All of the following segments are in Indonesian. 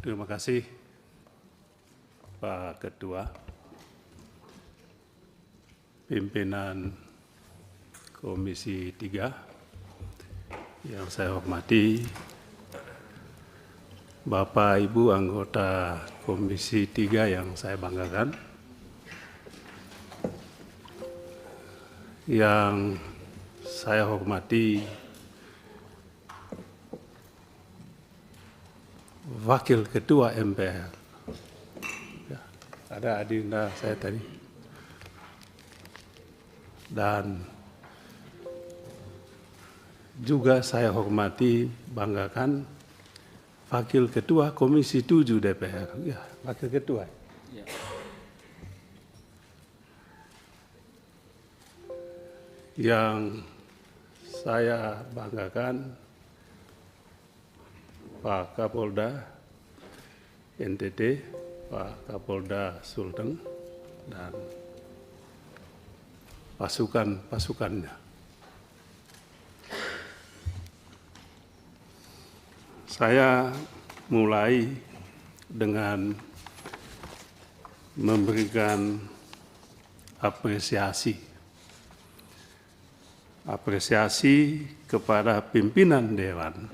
Terima kasih Pak Ketua, pimpinan Komisi 3 yang saya hormati, Bapak Ibu anggota Komisi 3 yang saya banggakan, yang saya hormati Wakil Ketua MPR, ya, ada adinda saya tadi, dan juga saya hormati, banggakan Wakil Ketua Komisi 7 DPR, ya, Wakil Ketua. Ya. Yang saya banggakan Pak Kapolda NTT, Pak Kapolda Sulteng, dan pasukan-pasukannya. Saya mulai dengan memberikan apresiasi kepada pimpinan Dewan,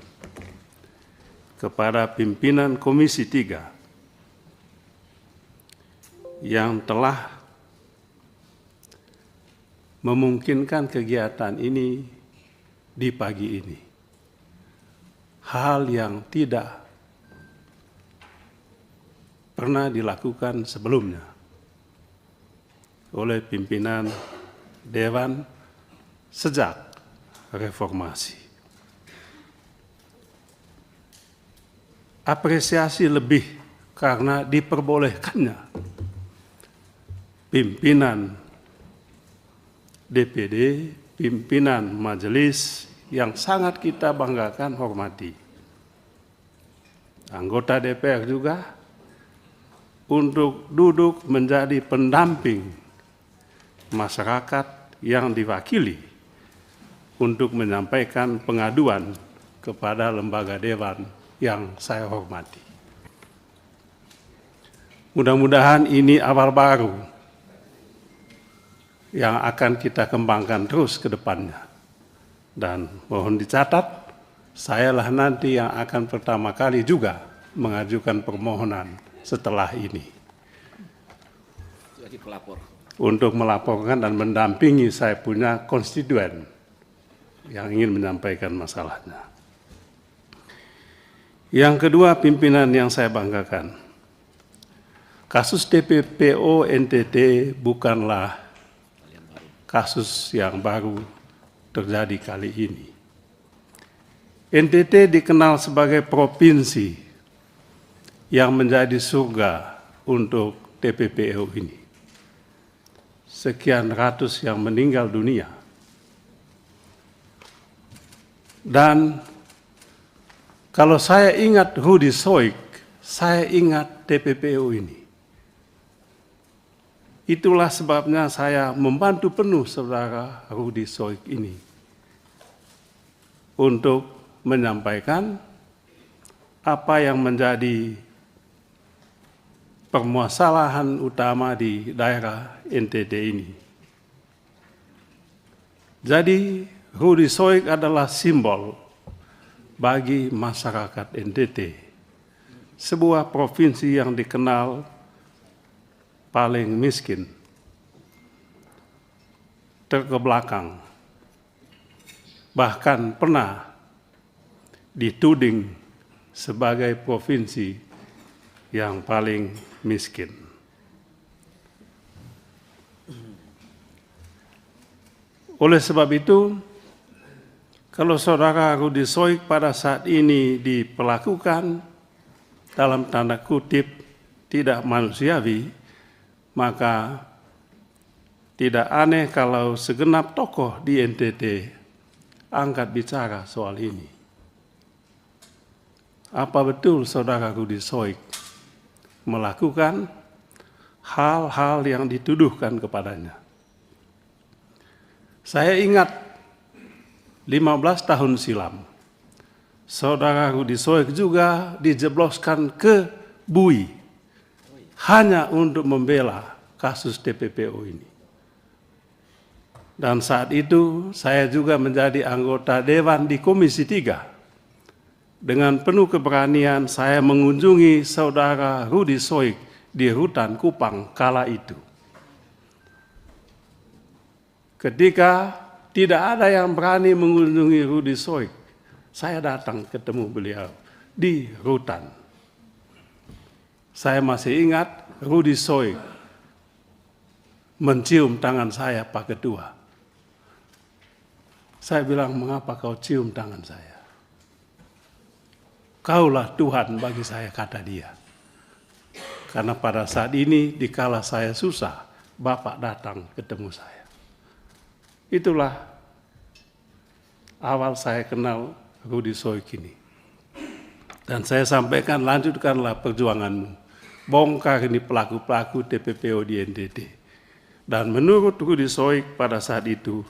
kepada pimpinan Komisi 3 yang telah memungkinkan kegiatan ini di pagi ini. Hal yang tidak pernah dilakukan sebelumnya oleh pimpinan Dewan sejak reformasi. Apresiasi lebih karena diperbolehkannya pimpinan DPD, pimpinan majelis yang sangat kita banggakan, hormati, anggota DPR juga, untuk duduk menjadi pendamping masyarakat yang diwakili untuk menyampaikan pengaduan kepada lembaga Dewan yang saya hormati. Mudah-mudahan ini awal baru yang akan kita kembangkan terus ke depannya. Dan mohon dicatat, sayalah nanti yang akan pertama kali juga mengajukan permohonan setelah ini. Jadi pelapor. Untuk melaporkan dan mendampingi saya punya konstituen yang ingin menyampaikan masalahnya. Yang kedua, pimpinan yang saya banggakan. Kasus TPPO NTT bukanlah kasus yang baru terjadi kali ini. NTT dikenal sebagai provinsi yang menjadi surga untuk TPPO ini. Sekian ratus yang meninggal dunia. Dan kalau saya ingat Rudi Soik, saya ingat TPPO ini. Itulah sebabnya saya membantu penuh saudara Rudi Soik ini untuk menyampaikan apa yang menjadi permasalahan utama di daerah NTT ini. Jadi Rudi Soik adalah simbol bagi masyarakat NTT, sebuah provinsi yang dikenal paling miskin, terkebelakang, bahkan pernah dituding sebagai provinsi yang paling miskin. Oleh sebab itu, kalau saudara Rudi Soik pada saat ini diperlakukan dalam tanda kutip tidak manusiawi, maka tidak aneh kalau segenap tokoh di NTT angkat bicara soal ini. Apa betul saudara Rudi Soik melakukan hal-hal yang dituduhkan kepadanya? Saya ingat 15 tahun silam, saudara Rudi Soik juga dijebloskan ke Bui hanya untuk membela kasus TPPO ini. Dan saat itu saya juga menjadi anggota Dewan di Komisi 3. Dengan penuh keberanian saya mengunjungi saudara Rudy Soik di Rutan Kupang kala itu. Ketika tidak ada yang berani mengunjungi Rudy Soik, saya datang ketemu beliau di Rutan. Saya masih ingat Rudy Soik mencium tangan saya, Pak Ketua. Saya bilang, mengapa kau cium tangan saya? Kaulah Tuhan bagi saya, kata dia. Karena pada saat ini, dikala saya susah, Bapak datang ketemu saya. Itulah awal saya kenal Rudy Soik ini. Dan saya sampaikan, lanjutkanlah perjuanganmu. Bongkar ini pelaku-pelaku TPPO di NTT. Dan menurut Rudy Soik pada saat itu,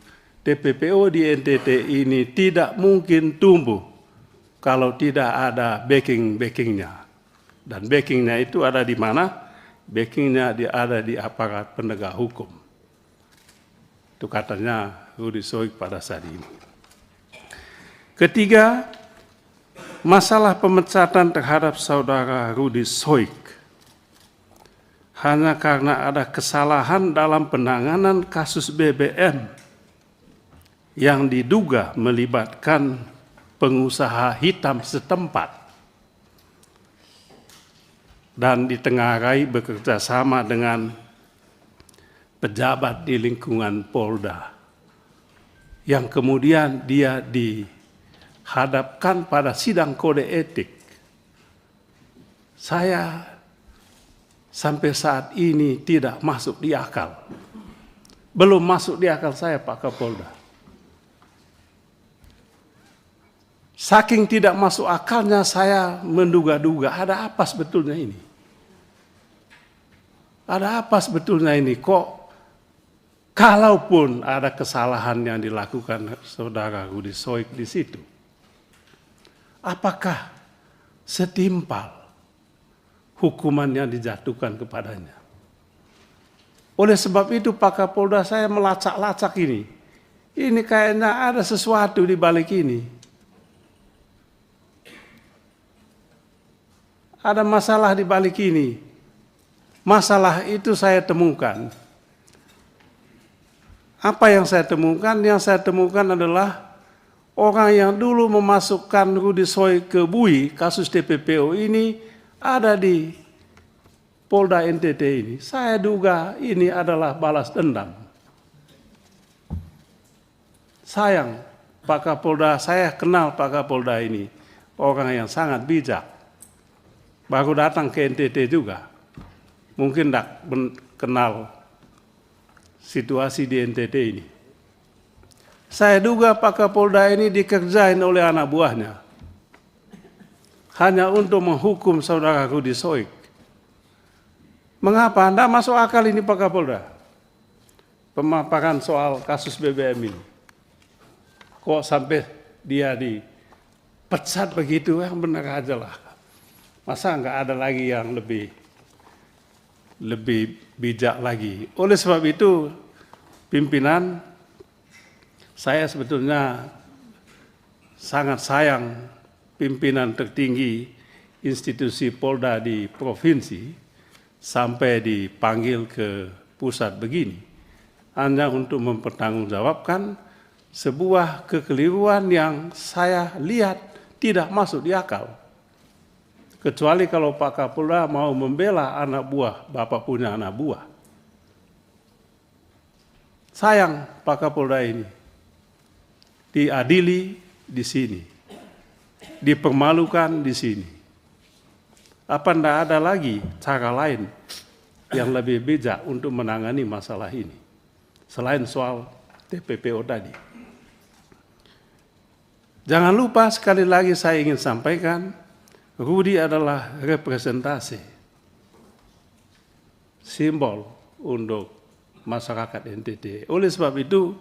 TPPO di NTT ini tidak mungkin tumbuh kalau tidak ada backing-backingnya. Dan backingnya itu ada di mana? Backingnya ada di aparat penegak hukum. Itu katanya Rudy Soik pada saat ini. Ketiga, masalah pemecatan terhadap saudara Rudy Soik. Hanya karena ada kesalahan dalam penanganan kasus BBM yang diduga melibatkan pengusaha hitam setempat dan ditengarai bekerja sama dengan pejabat di lingkungan Polda yang kemudian dia dihadapkan pada sidang kode etik. Saya sampai saat ini tidak masuk di akal. Belum masuk di akal saya, Pak Kapolda. Saking tidak masuk akalnya saya menduga-duga ada apa sebetulnya ini? Ada apa sebetulnya ini? Kok kalaupun ada kesalahan yang dilakukan saudara Rudy Soik di situ, apakah setimpal hukuman yang dijatuhkan kepadanya? Oleh sebab itu Pak Kapolda, saya melacak-lacak ini. Ini kayaknya ada sesuatu di balik ini. Ada masalah di balik ini. Masalah itu saya temukan. Apa yang saya temukan? Yang saya temukan adalah orang yang dulu memasukkan Rudy Soik ke Bui, kasus TPPO ini ada di Polda NTT ini. Saya duga ini adalah balas dendam. Sayang, Pak Kapolda, saya kenal Pak Kapolda ini. Orang yang sangat bijak. Baru datang ke NTT juga. Mungkin tidak kenal situasi di NTT ini. Saya duga Pak Kapolda ini dikerjain oleh anak buahnya. Hanya untuk menghukum saudara Rudy Soik. Mengapa? Tidak masuk akal ini Pak Kapolda. Pemaparan soal kasus BBM ini. Kok sampai dia dipecat begitu? Yang benar aja lah. Masa nggak ada lagi yang lebih bijak lagi. Oleh sebab itu, pimpinan, saya sebetulnya sangat sayang pimpinan tertinggi institusi Polda di provinsi sampai dipanggil ke pusat begini. Hanya untuk mempertanggungjawabkan sebuah kekeliruan yang saya lihat tidak masuk di akal. Kecuali kalau Pak Kapolda mau membela anak buah, Bapak punya anak buah. Sayang Pak Kapolda ini diadili di sini, dipermalukan di sini. Apa tidak ada lagi cara lain yang lebih bijak untuk menangani masalah ini selain soal TPPO tadi? Jangan lupa sekali lagi saya ingin sampaikan, Rudy adalah representasi, simbol untuk masyarakat NTT. Oleh sebab itu,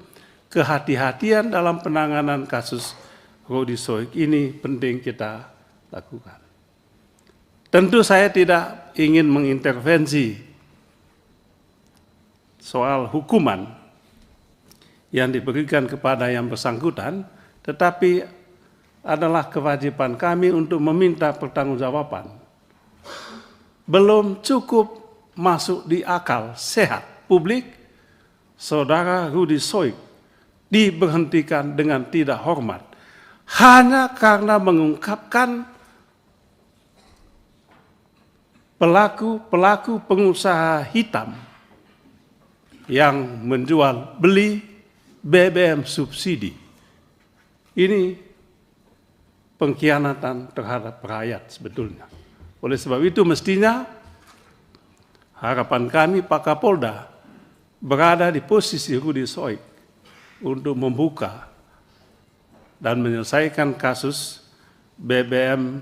kehati-hatian dalam penanganan kasus Rudy Soik ini penting kita lakukan. Tentu saya tidak ingin mengintervensi soal hukuman yang diberikan kepada yang bersangkutan, tetapi adalah kewajiban kami untuk meminta pertanggungjawaban. Belum cukup masuk di akal sehat publik, Saudara Rudy Soik diberhentikan dengan tidak hormat hanya karena mengungkapkan pelaku pengusaha hitam yang menjual beli BBM subsidi. Ini pengkhianatan terhadap rakyat sebetulnya. Oleh sebab itu mestinya harapan kami Pak Kapolda berada di posisi Rudy Soik untuk membuka dan menyelesaikan kasus BBM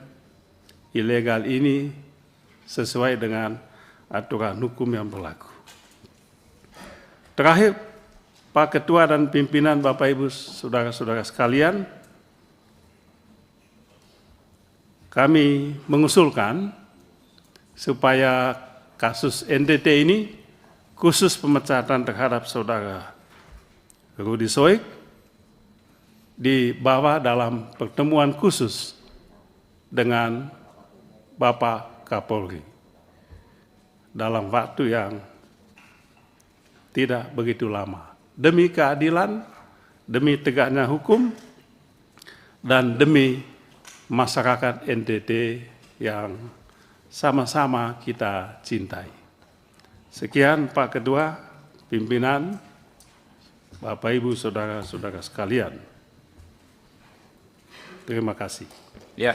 ilegal ini sesuai dengan aturan hukum yang berlaku. Terakhir, Pak Ketua dan pimpinan Bapak Ibu Saudara-saudara sekalian, kami mengusulkan supaya kasus NTT ini, khusus pemecatan terhadap Saudara Rudy Soik, dibawa dalam pertemuan khusus dengan Bapak Kapolri dalam waktu yang tidak begitu lama, demi keadilan, demi tegaknya hukum, dan demi masyarakat NTT yang sama-sama kita cintai. Sekian Pak Ketua, pimpinan, Bapak Ibu Saudara-saudara sekalian. Terima kasih. Ya.